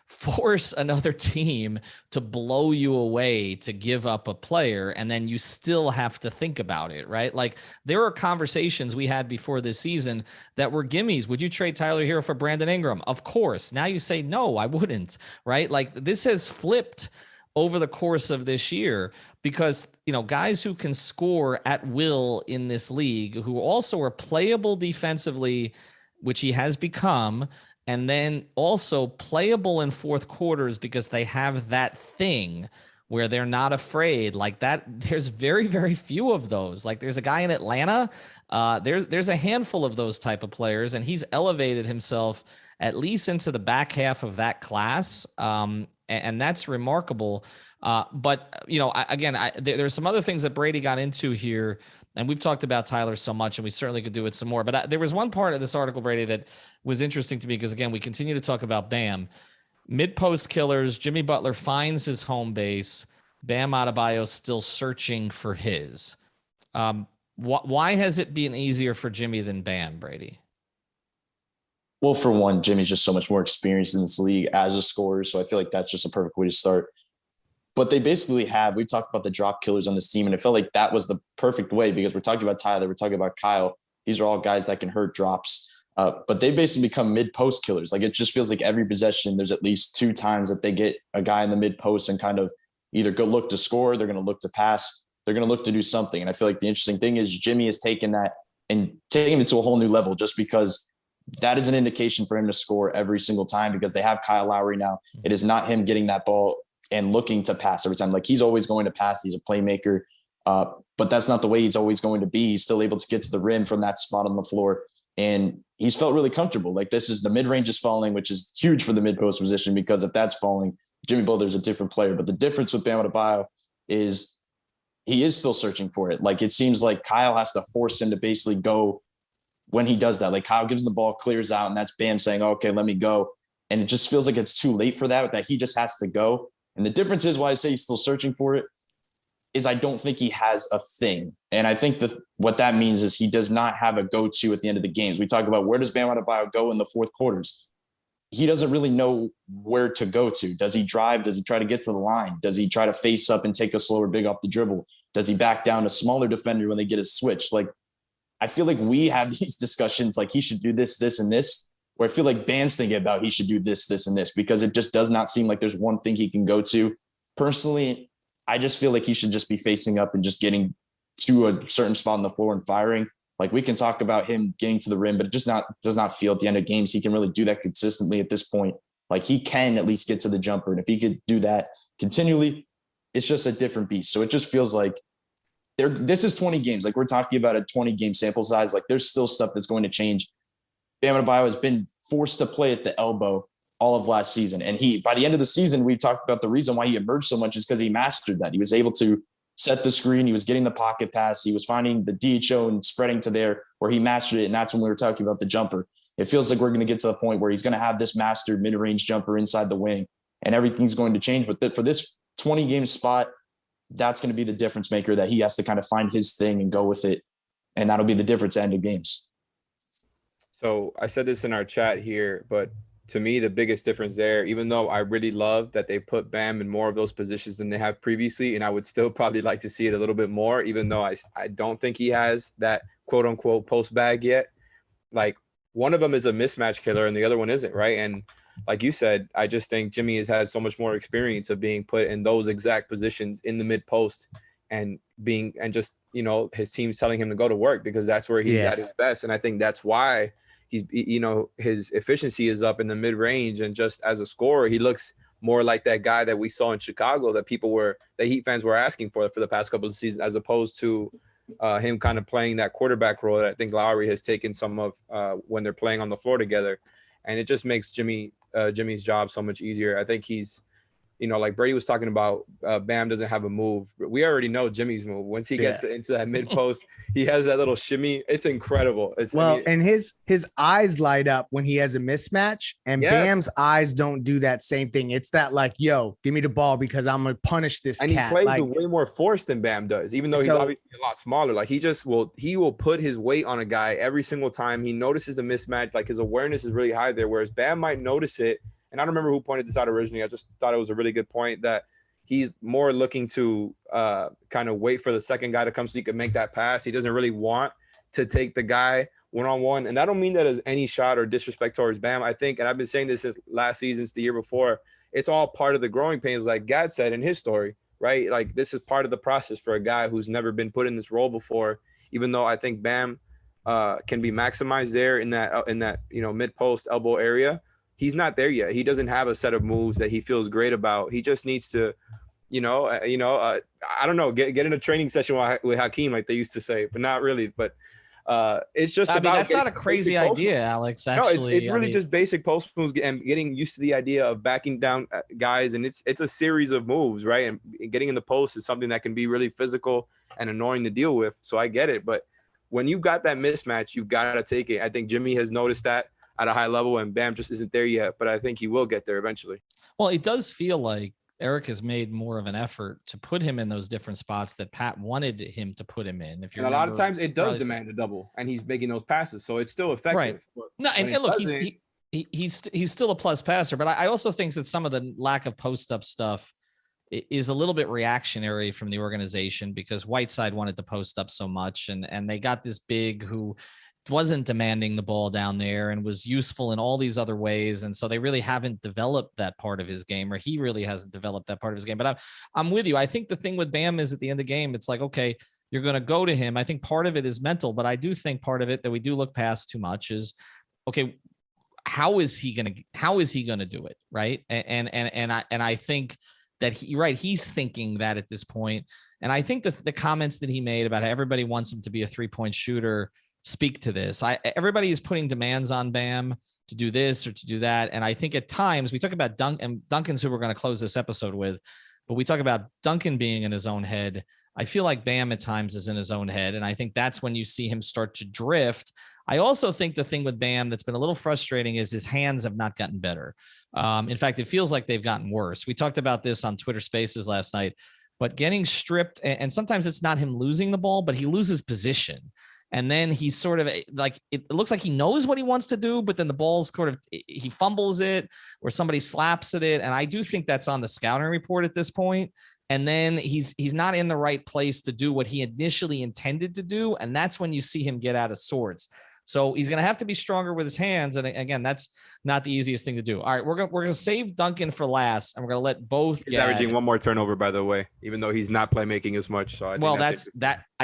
force another team to blow you away to give up a player, and then you still have to think about it, right? Like there are conversations we had before this season that were gimmies. Would you trade Tyler Herro for Brandon Ingram? Of course. Now you say, no, I wouldn't, right? Like this has flipped over the course of this year because, guys who can score at will in this league, who also are playable defensively, which he has become, and then also playable in fourth quarters because they have that thing where they're not afraid like that. There's very, very few of those. Like there's a guy in Atlanta. There's a handful of those type of players, and he's elevated himself at least into the back half of that class. And that's remarkable. But there's some other things that Brady got into here, and we've talked about Tyler so much, and we certainly could do it some more. But there was one part of this article, Brady, that was interesting to me because, again, we continue to talk about Bam. Mid-post killers, Jimmy Butler finds his home base. Bam Adebayo still searching for his. Why has it been easier for Jimmy than Bam, Brady? Well, for one, Jimmy's just so much more experienced in this league as a scorer. So I feel like that's just a perfect way to start. But they basically we talked about the drop killers on this team, and it felt like that was the perfect way because we're talking about Tyler, we're talking about Kyle. These are all guys that can hurt drops. But they basically become mid-post killers. Like it just feels like every possession, there's at least 2 times that they get a guy in the mid-post and kind of either go look to score, they're going to look to pass, they're going to look to do something. And I feel like the interesting thing is Jimmy has taken that and taken it to a whole new level just because that is an indication for him to score every single time because they have Kyle Lowry now. It is not him getting that ball and looking to pass every time. Like he's always going to pass. He's a playmaker, but that's not the way he's always going to be. He's still able to get to the rim from that spot on the floor. And he's felt really comfortable. Like this is the mid-range is falling, which is huge for the mid-post position because if that's falling, Jimmy Butler's a different player. But the difference with Bam Adebayo is he is still searching for it. Like it seems like Kyle has to force him to basically go when he does that. Like Kyle gives him the ball, clears out, and that's Bam saying, okay, let me go. And it just feels like it's too late for that he just has to go. And the difference is why I say he's still searching for it is I don't think he has a thing. And I think that what that means is he does not have a go-to at the end of the games. We talk about where does Bam Adebayo go in the fourth quarters? He doesn't really know where to go to. Does he drive? Does he try to get to the line? Does he try to face up and take a slower big off the dribble? Does he back down a smaller defender when they get a switch? Like, I feel like we have these discussions like he should do this, this, and this, where I feel like Bam's thinking about he should do this, this, and this, because it just does not seem like there's one thing he can go to. Personally, I just feel like he should just be facing up and just getting to a certain spot on the floor and firing. Like we can talk about him getting to the rim, but it just does not feel at the end of games he can really do that consistently at this point. Like he can at least get to the jumper. And if he could do that continually, it's just a different beast. So it just feels like this is 20 games. Like we're talking about a 20 game sample size. Like there's still stuff that's going to change. Bam Adebayo has been forced to play at the elbow all of last season. And by the end of the season, we talked about the reason why he emerged so much is because he mastered that. He was able to set the screen. He was getting the pocket pass. He was finding the DHO and spreading to there where he mastered it. And that's when we were talking about the jumper. It feels like we're going to get to the point where he's going to have this mastered mid-range jumper inside the wing and everything's going to change. But for this 20 game spot, that's going to be the difference maker that he has to kind of find his thing and go with it. and that'll be the difference at end of games. So I said this in our chat here, but to me, the biggest difference there, even though I really love that they put Bam in more of those positions than they have previously, and I would still probably like to see it a little bit more, even though I don't think he has that quote unquote post bag yet. Like, one of them is a mismatch killer and the other one isn't, right? And like you said, I just think Jimmy has had so much more experience of being put in those exact positions in the mid post and just, you know, his team's telling him to go to work because that's where he's at his best. And I think that's why he's, you know, his efficiency is up in the mid range. And just as a scorer, he looks more like that guy that we saw in Chicago that Heat fans were asking for the past couple of seasons, as opposed to him kind of playing that quarterback role that I think Lowry has taken some of when they're playing on the floor together. And it just makes Jimmy's job so much easier. I think he's, you know, like Brady was talking about, Bam doesn't have a move. But we already know Jimmy's move. Once he gets into that mid post, he has that little shimmy. It's incredible. And his eyes light up when he has a mismatch, and Bam's eyes don't do that same thing. It's that like, yo, give me the ball because I'm gonna punish this cat. And he plays with way more force than Bam does, even though he's obviously a lot smaller. Like he will put his weight on a guy every single time he notices a mismatch. Like his awareness is really high there, whereas Bam might notice it. And I don't remember who pointed this out originally. I just thought it was a really good point that he's more looking to kind of wait for the second guy to come so he can make that pass. He doesn't really want to take the guy one-on-one. And I don't mean that as any shot or disrespect towards Bam. I think, and I've been saying this since last season, since the year before, it's all part of the growing pains, like Gad said in his story, right? Like this is part of the process for a guy who's never been put in this role before, even though I think Bam can be maximized there in that you know, mid-post elbow area. He's not there yet. He doesn't have a set of moves that he feels great about. He just needs to, I don't know, get in a training session with Hakeem, like they used to say, but not really. But it's just that's not a crazy idea, Alex. Actually, no, it's really just basic post moves and getting used to the idea of backing down guys. And it's a series of moves, right? And getting in the post is something that can be really physical and annoying to deal with. So I get it. But when you've got that mismatch, you've got to take it. I think Jimmy has noticed that at a high level, and Bam just isn't there yet, but I think he will get there eventually. Well, it does feel like Eric has made more of an effort to put him in those different spots that Pat wanted him to put him in. If you're, a lot of times it does demand a double, and he's making those passes, so it's still effective. Right. No, and look, he's still a plus passer, but I also think that some of the lack of post up stuff is a little bit reactionary from the organization because Whiteside wanted to post up so much, and they got this big who wasn't demanding the ball down there and was useful in all these other ways. And so they really haven't developed that part of his game, or he really hasn't developed that part of his game. But I'm with you. I think the thing with Bam is at the end of the game, it's like, okay, you're going to go to him. I think part of it is mental, but I do think part of it that we do look past too much is, okay, how is he going to do it? Right. And I think that he's thinking that at this point. And I think the comments that he made about how everybody wants him to be a 3-point shooter speak to this. Everybody is putting demands on Bam to do this or to do that. And I think at times we talk about Duncan's who we're going to close this episode with, but we talk about Duncan being in his own head. I feel like Bam at times is in his own head. And I think that's when you see him start to drift. I also think the thing with Bam that's been a little frustrating is his hands have not gotten better. In fact, it feels like they've gotten worse. We talked about this on Twitter Spaces last night, but getting stripped, and sometimes it's not him losing the ball, but he loses position. And then he's sort of like, it looks like he knows what he wants to do, but then the ball's sort of, he fumbles it or somebody slaps at it. And I do think that's on the scouting report at this point. And then he's not in the right place to do what he initially intended to do. And that's when you see him get out of sorts. So he's going to have to be stronger with his hands. And again, that's not the easiest thing to do. All right, we're going to save Duncan for last, and we're going to let both. He's averaging one more turnover, by the way, even though he's not playmaking as much. So I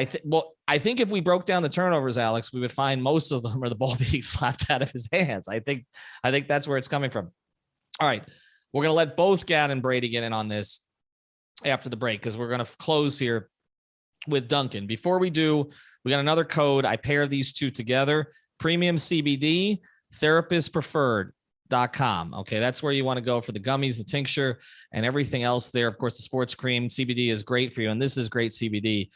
think I think if we broke down the turnovers, Alex, we would find most of them are the ball being slapped out of his hands. I think that's where it's coming from. All right, we're going to let both Gad and Brady get in on this after the break because we're going to close here with Duncan. Before we do, we got another code. I pair these two together. Premium CBD, therapistpreferred.com. Okay, that's where you want to go for the gummies, the tincture, and everything else there. Of course, the sports cream. CBD is great for you, and this is great CBD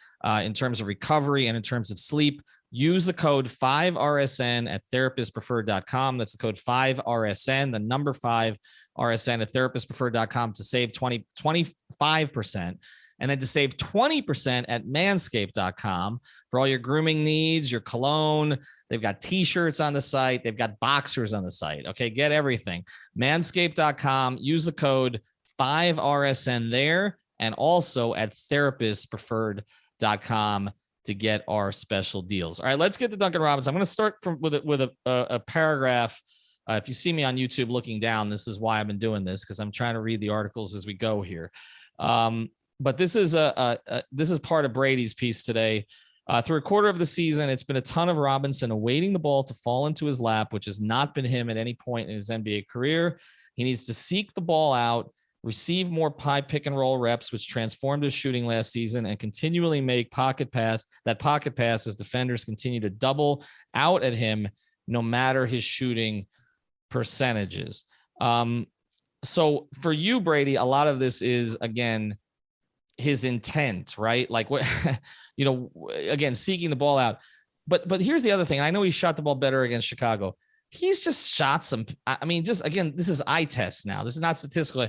in terms of recovery and in terms of sleep. Use the code 5RSN at therapistpreferred.com. That's the code 5RSN, the number 5RSN at therapistpreferred.com to save 25%. and then to save 20% at manscaped.com for all your grooming needs, your cologne. They've got t-shirts on the site. They've got boxers on the site. Okay, get everything. Manscaped.com. Use the code 5RSN there, and also at therapistpreferred.com to get our special deals. All right, let's get to Duncan Robinson. I'm going to start with a paragraph. If you see me on YouTube looking down, this is why I've been doing this, because I'm trying to read the articles as we go here. But this is this is part of Brady's piece today. Through a quarter of the season, it's been a ton of Robinson awaiting the ball to fall into his lap, which has not been him at any point in his NBA career. He needs to seek the ball out, receive more high pick and roll reps, which transformed his shooting last season, and continually make pocket pass as defenders continue to double out at him, no matter his shooting percentages. So for you, Brady, a lot of this is, again, his intent, right? Like what, again, seeking the ball out. But here's the other thing. I know he shot the ball better against Chicago. He's just shot some. I mean, just again, this is eye test now. This is not statistical.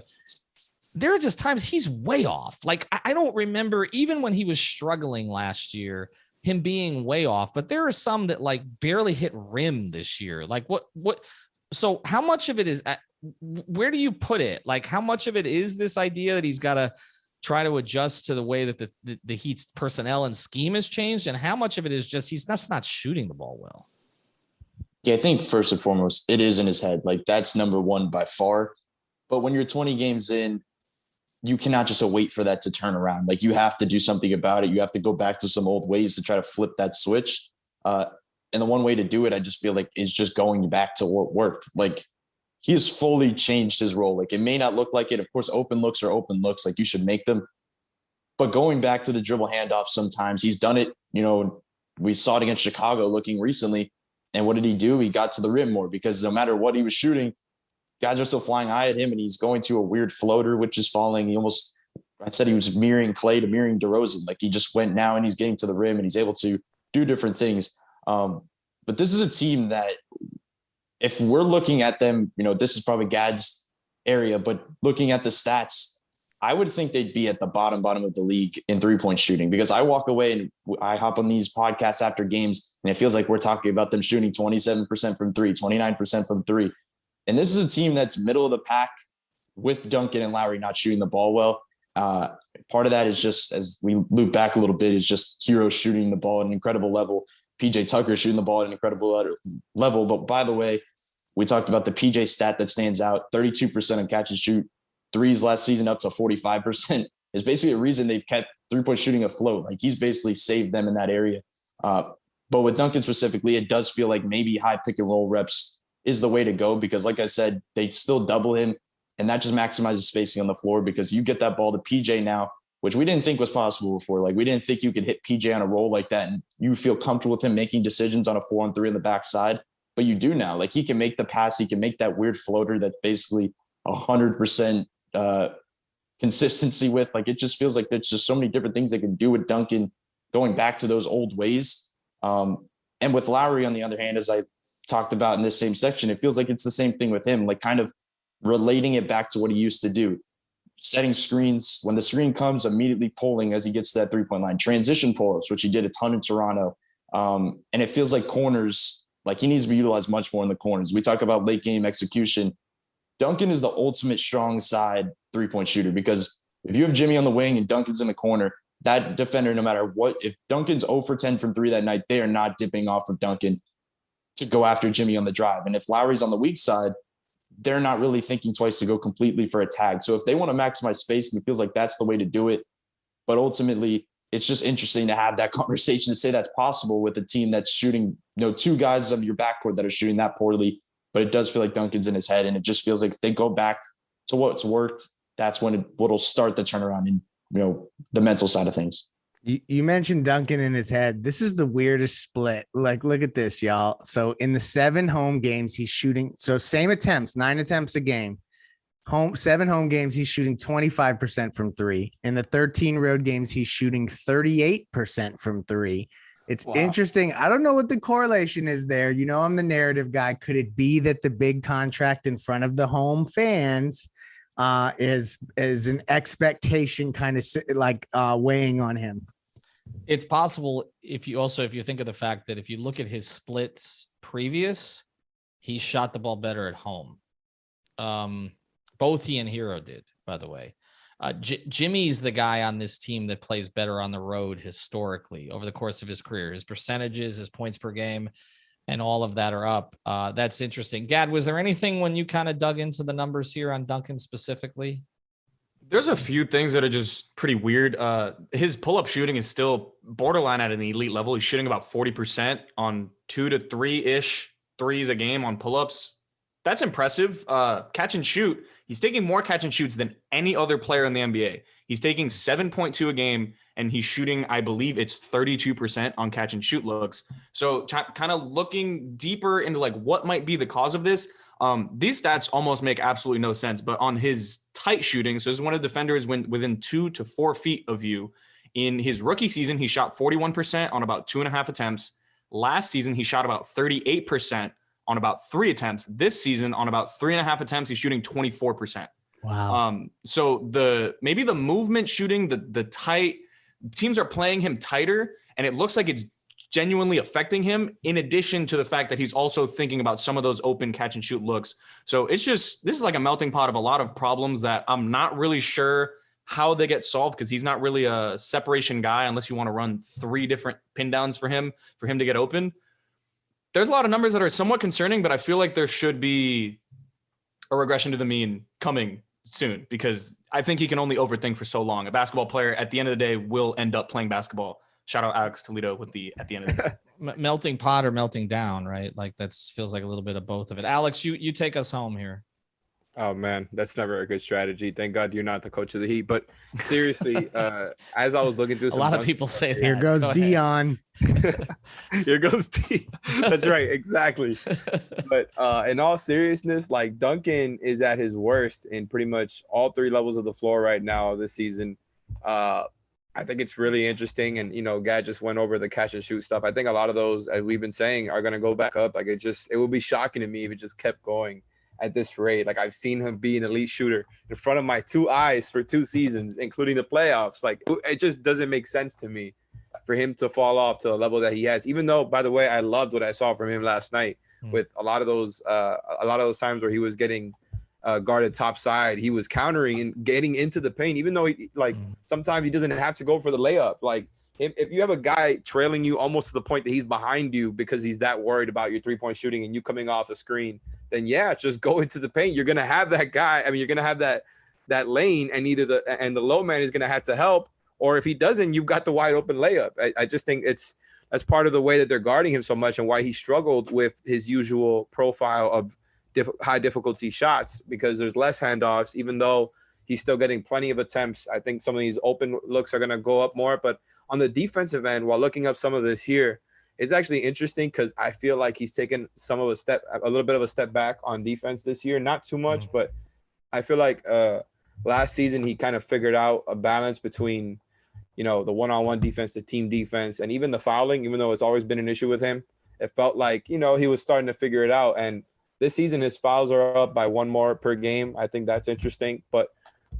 There are just times he's way off. Like I don't remember, even when he was struggling last year, him being way off. But there are some that like barely hit rim this year. Like what? So how much of it is? Where do you put it? Like how much of it is this idea that he's got to try to adjust to the way that the Heat's personnel and scheme has changed, and how much of it is just he's just not shooting the ball well? Yeah, I think first and foremost, it is in his head. Like that's number one by far. But when you're 20 games in, you cannot just wait for that to turn around. Like you have to do something about it. You have to go back to some old ways to try to flip that switch. And the one way to do it, I just feel like, is just going back to what worked. Like he has fully changed his role. Like it may not look like it. Of course, open looks are open looks. Like you should make them. But going back to the dribble handoff, sometimes he's done it. We saw it against Chicago looking recently. And what did he do? He got to the rim more, because no matter what he was shooting, guys are still flying high at him, and he's going to a weird floater, which is falling. I said he was mirroring Clay to mirroring DeRozan. Like he just went now and he's getting to the rim and he's able to do different things. But this is a team that, if we're looking at them, this is probably Gad's area, but looking at the stats, I would think they'd be at the bottom of the league in 3-point shooting, because I walk away and I hop on these podcasts after games and it feels like we're talking about them shooting 27% from three, 29% from three. And this is a team that's middle of the pack with Duncan and Lowry not shooting the ball well. Part of that is just, as we loop back a little bit, is just Herro shooting the ball at an incredible level. PJ Tucker shooting the ball at an incredible level. But by the way, we talked about the PJ stat that stands out. 32% of catch and shoot threes last season, up to 45%, is basically a reason they've kept 3-point shooting afloat. Like he's basically saved them in that area. But with Duncan specifically, it does feel like maybe high pick and roll reps is the way to go, because like I said, they still double him, and that just maximizes spacing on the floor, because you get that ball to PJ now, which we didn't think was possible before. Like we didn't think you could hit PJ on a roll like that and you feel comfortable with him making decisions on a 4-on-3 on the backside. But you do now. Like he can make the pass. He can make that weird floater that's basically 100% consistency with. Like it just feels like there's just so many different things they can do with Duncan, going back to those old ways. And with Lowry, on the other hand, as I talked about in this same section, it feels like it's the same thing with him, like kind of relating it back to what he used to do. Setting screens, when the screen comes, immediately pulling as he gets to that 3-point line. Transition pull-ups, which he did a ton in Toronto. And it feels like corners, like he needs to be utilized much more in the corners. We talk about late game execution. Duncan is the ultimate strong side 3-point shooter, because if you have Jimmy on the wing and Duncan's in the corner, that defender, no matter what, if Duncan's 0 for 10 from 3 that night, they are not dipping off of Duncan to go after Jimmy on the drive. And if Lowry's on the weak side, they're not really thinking twice to go completely for a tag. So if they want to maximize space, and it feels like that's the way to do it. But ultimately, it's just interesting to have that conversation, to say that's possible with a team that's shooting, 2 guys of your backcourt that are shooting that poorly. But it does feel like Duncan's in his head, and it just feels like if they go back to what's worked, that's when what'll start the turnaround in, the mental side of things. You mentioned Duncan in his head. This is the weirdest split. Like, look at this, y'all. So in the 7 home games, he's shooting. So same attempts, 9 attempts a game. 7 home games, he's shooting 25% from 3. In the 13 road games, he's shooting 38% from 3. It's interesting. I don't know what the correlation is there. I'm the narrative guy. Could it be that the big contract in front of the home fans is an expectation kind of like weighing on him. It's possible if you think of the fact that if you look at his splits previous, he shot the ball better at home. Both he and Herro did, by the way. Jimmy's the guy on this team that plays better on the road historically over the course of his career. His percentages, his points per game, and all of that are up. That's interesting. Gad, was there anything when you kind of dug into the numbers here on Duncan specifically? There's a few things that are just pretty weird. His pull-up shooting is still borderline at an elite level. He's shooting about 40% on 2 to 3-ish threes a game on pull-ups. That's impressive. Catch and shoot. He's taking more catch and shoots than any other player in the NBA. He's taking 7.2 a game, and he's shooting, I believe it's 32% on catch and shoot looks. So kind of looking deeper into like what might be the cause of this. These stats almost make absolutely no sense, but on his tight shooting, so this is when a defender is within 2 to 4 feet of you. In his rookie season, he shot 41% on about 2.5 attempts. Last season, he shot about 38% on about 3 attempts. This season, on about 3.5 attempts, he's shooting 24%. Wow. So maybe the movement shooting, the tight teams are playing him tighter, and it looks like it's genuinely affecting him, in addition to the fact that he's also thinking about some of those open catch and shoot looks. So this is like a melting pot of a lot of problems that I'm not really sure how they get solved, because he's not really a separation guy unless you want to run 3 different pin downs for him to get open. There's a lot of numbers that are somewhat concerning, but I feel like there should be a regression to the mean coming soon, because I think he can only overthink for so long. A basketball player at the end of the day will end up playing basketball. Shout out Alex Toledo at the end of the day. Melting pot or melting down, right? Like that feels like a little bit of both of it. Alex, you take us home here. Oh man, that's never a good strategy. Thank God you're not the coach of the Heat. But seriously, as I was looking through, a lot of people say that. Here goes Dion. Here goes Dion. That's right, exactly. But in all seriousness, like Duncan is at his worst in pretty much all 3 levels of the floor right now this season. I think it's really interesting, and Gad just went over the catch and shoot stuff. I think a lot of those, as we've been saying, are going to go back up. Like it would be shocking to me if it just kept going at this rate. Like I've seen him be an elite shooter in front of my 2 eyes for 2 seasons, including the playoffs. Like it just doesn't make sense to me for him to fall off to a level that he has, even though, by the way, I loved what I saw from him last night with a lot of those times where he was getting guarded top side. He was countering and getting into the paint, even though sometimes he doesn't have to go for the layup. Like if you have a guy trailing you almost to the point that he's behind you because he's that worried about your 3-point shooting and you coming off the screen, then yeah, just go into the paint. You're going to have that guy. I mean, you're going to have that lane, and either the low man is going to have to help, or if he doesn't, you've got the wide open layup. I just think that's part of the way that they're guarding him so much, and why he struggled with his usual profile of high difficulty shots, because there's less handoffs, even though he's still getting plenty of attempts. I think some of these open looks are going to go up more, but on the defensive end, while looking up some of this here, it's actually interesting because I feel like he's taken a little bit of a step back on defense this year. Not too much, but I feel like last season he kind of figured out a balance between, the one-on-one defense, the team defense, and even the fouling, even though it's always been an issue with him. It felt like, he was starting to figure it out. And this season, his fouls are up by 1 more per game. I think that's interesting. But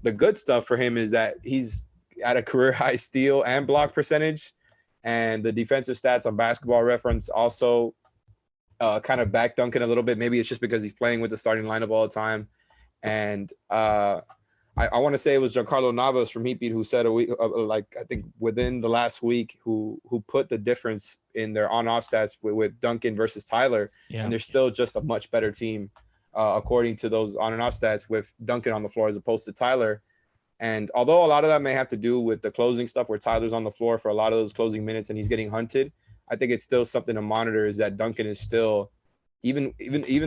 the good stuff for him is that he's at a career high steal and block percentage. And the defensive stats on Basketball Reference also kind of back Duncan a little bit. Maybe it's just because he's playing with the starting lineup all the time. And I want to say it was Giancarlo Navas from Heatbeat who said I think within the last week, who put the difference in their on-off stats with Duncan versus Tyler. Yeah. And they're still just a much better team, according to those on and off stats, with Duncan on the floor as opposed to Tyler. And although a lot of that may have to do with the closing stuff where Tyler's on the floor for a lot of those closing minutes and he's getting hunted, I think it's still something to monitor, is that Duncan is still, even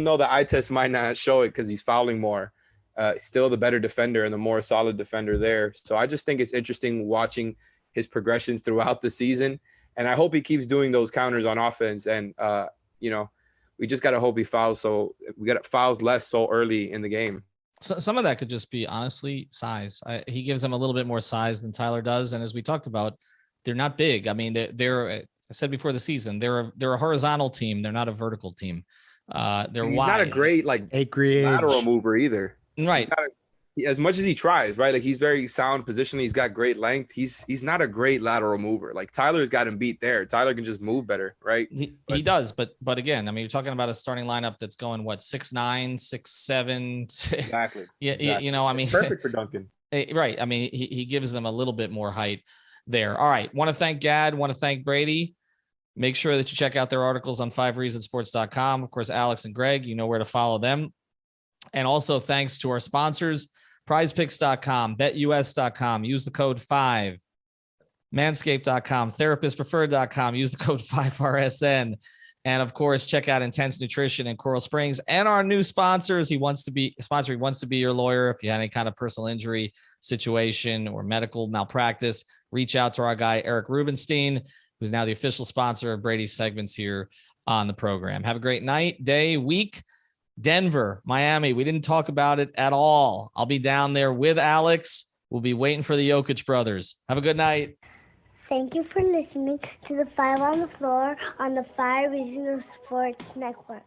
though the eye test might not show it because he's fouling more, still the better defender and the more solid defender there. So I just think it's interesting watching his progressions throughout the season. And I hope he keeps doing those counters on offense. And, we just got to hope he fouls. So we got fouls less so early in the game. So some of that could just be honestly size. He gives them a little bit more size than Tyler does. And as we talked about, they're not big. I mean, they're I said before the season, they're a horizontal team. They're not a vertical team. They're He's wide. not a great lateral mover either. Right. as much as he tries, right? Like he's very sound positionally. He's got great length. He's not a great lateral mover. Like Tyler's got him beat there. Tyler can just move better, right? He does, but again, I mean, you're talking about a starting lineup that's going what 6'9", 6'7". Exactly. Yeah, exactly. you know, I mean, it's perfect for Duncan. Right. I mean, he gives them a little bit more height there. All right. Want to thank Gad. Want to thank Brady. Make sure that you check out their articles on 5reasonsports.com. Of course, Alex and Greg, you know where to follow them. And also thanks to our sponsors, prizepicks.com, betus.com, use the code 5, manscaped.com, therapistpreferred.com, use the code 5RSN. And of course, check out Intense Nutrition in Coral Springs and our new sponsors. He wants to be your lawyer. If you had any kind of personal injury situation or medical malpractice, reach out to our guy, Eric Rubenstein, who's now the official sponsor of Brady's segments here on the program. Have a great night, day, week. Denver, Miami. We didn't talk about it at all. I'll be down there with Alex. We'll be waiting for the Jokic brothers. Have a good night. Thank you for listening to the 5 on the Floor on the 5 Reasons Sports Network.